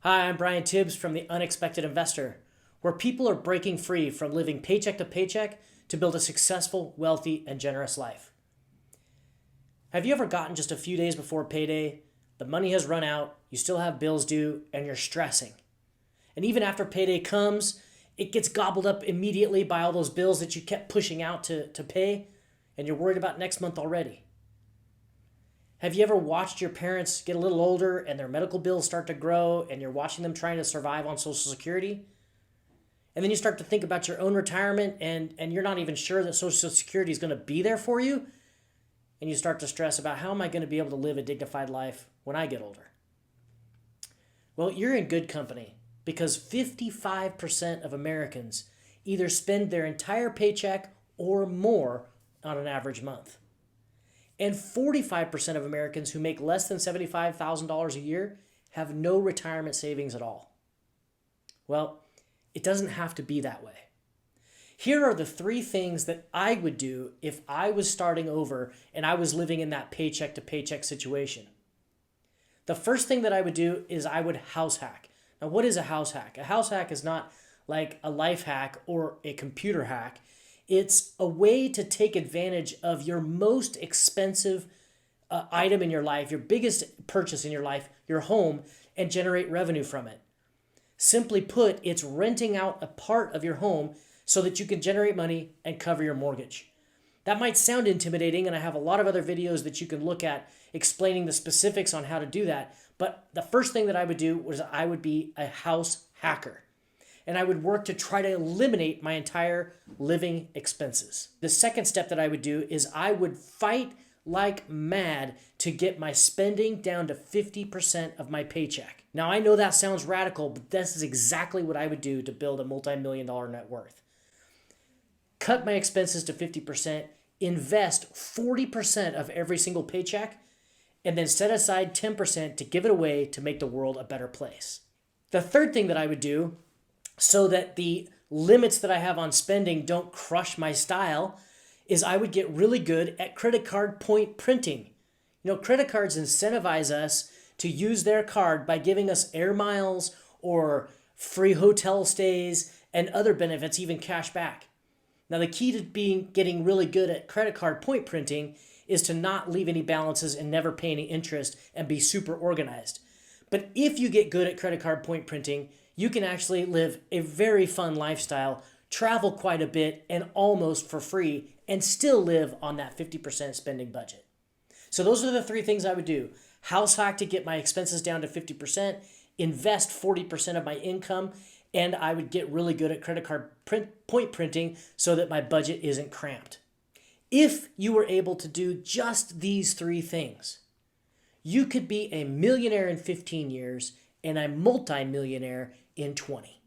Hi, I'm Brian Tibbs from The Unexpected Investor, where people are breaking free from living paycheck to paycheck to build a successful, wealthy, and generous life. Have you ever gotten just a few days before payday, the money has run out, you still have bills due, and you're stressing? And even after payday comes, it gets gobbled up immediately by all those bills that you kept pushing out to pay, and you're worried about next month already. Have you ever watched your parents get a little older and their medical bills start to grow and you're watching them trying to survive on Social Security? And then you start to think about your own retirement and you're not even sure that Social Security is going to be there for you. And you start to stress about how am I going to be able to live a dignified life when I get older? Well, you're in good company because 55% of Americans either spend their entire paycheck or more on an average month. And 45% of Americans who make less than $75,000 a year have no retirement savings at all. Well, it doesn't have to be that way. Here are the three things that I would do if I was starting over and I was living in that paycheck to paycheck situation. The first thing that I would do is I would house hack. Now, what is a house hack? A house hack is not like a life hack or a computer hack. It's a way to take advantage of your most expensive item in your life, your biggest purchase in your life, your home, and generate revenue from it. Simply put, it's renting out a part of your home so that you can generate money and cover your mortgage. That might sound intimidating, and I have a lot of other videos that you can look at explaining the specifics on how to do that. But the first thing that I would do was I would be a house hacker. And I would work to try to eliminate my entire living expenses. The second step that I would do is I would fight like mad to get my spending down to 50% of my paycheck. Now, I know that sounds radical, but this is exactly what I would do to build a multi-million-dollar net worth. Cut my expenses to 50%, invest 40% of every single paycheck, and then set aside 10% to give it away to make the world a better place. The third thing that I would do so that the limits that I have on spending don't crush my style is I would get really good at credit card point printing. You know, credit cards incentivize us to use their card by giving us air miles or free hotel stays and other benefits, even cash back. Now, the key to getting really good at credit card point printing is to not leave any balances and never pay any interest and be super organized. But if you get good at credit card point printing, you can actually live a very fun lifestyle, travel quite a bit, and almost for free, and still live on that 50% spending budget. So those are the three things I would do. House hack to get my expenses down to 50%, invest 40% of my income, and I would get really good at credit card point printing so that my budget isn't cramped. If you were able to do just these three things, you could be a millionaire in 15 years and a multi-millionaire in 20.